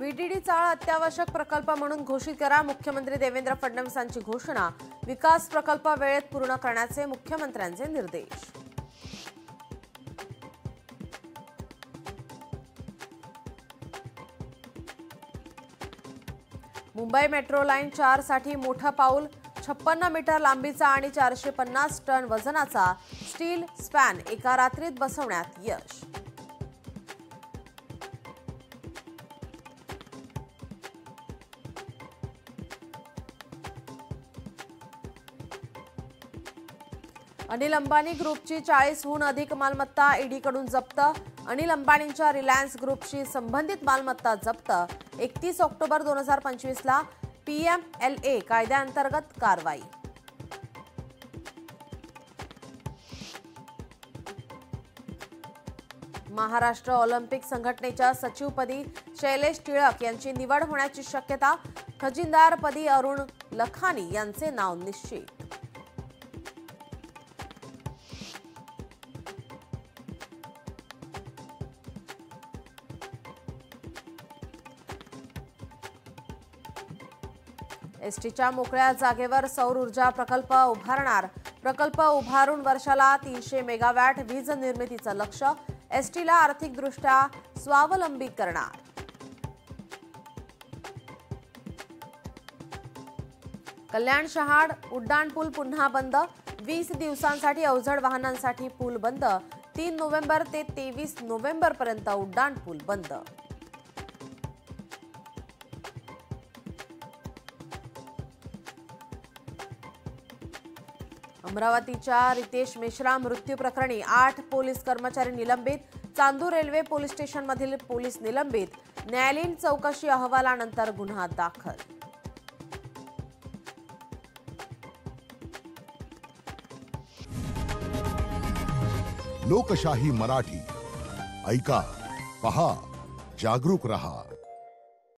बीटीडी चाळ अत्यावश्यक प्रकल्प म्हणून घोषित करा. मुख्यमंत्री देवेंद्र फडणवीसांची घोषणा. विकास प्रकल्प वेळेत पूर्ण करण्याचे मुख्यमंत्र्यांचे निर्देश. मुंबई मेट्रो लाईन 4 साठी मोठं पाऊल. 56 मीटर लांबीचा आणि 450 टन वजनाचा स्टील स्पॅन एका रात्रीत बसवण्यात यश. अनिल अंबानी ग्रुपची 40हून अधिक मालमत्ता ईडीकडून जप्त. अनिल अंबानींच्या रिलायन्स ग्रुपशी संबंधित मालमत्ता जप्त. 31 ऑक्टोबर 2025 ला पीएमएलए कायद्याअंतर्गत कारवाई. महाराष्ट्र ऑलिम्पिक संघटनेच्या सचिवपदी शैलेश टिळक यांची निवड होण्याची शक्यता. खजिनदारपदी अरुण लखानी यांचे नाव निश्चित. एसटीच्या मोकळ्या जागेवर सौर ऊर्जा प्रकल्प उभारणार. प्रकल्प उभारून वर्षाला 300 मेगावॅट वीज निर्मितीचं लक्ष्य. एसटीला आर्थिकदृष्ट्या स्वावलंबी करणार. कल्याण शहाड उड्डाणपूल पुन्हा बंद. 20 दिवसांसाठी अवजड वाहनांसाठी पूल बंद. 3 नोव्हेंबर ते 23 नोव्हेंबर पर्यंत उड्डाणपूल बंद. अमरावतीच्या रितेश मेश्राम मृत्यू प्रकरणी 8 पोलीस कर्मचारी निलंबित. चांदूर रेल्वे पोलीस स्टेशनमधील पोलीस निलंबित. न्यायालयीन चौकशी अहवालानंतर गुन्हा दाखल. लोकशाही मराठी ऐका, पहा, जागरूक रहा.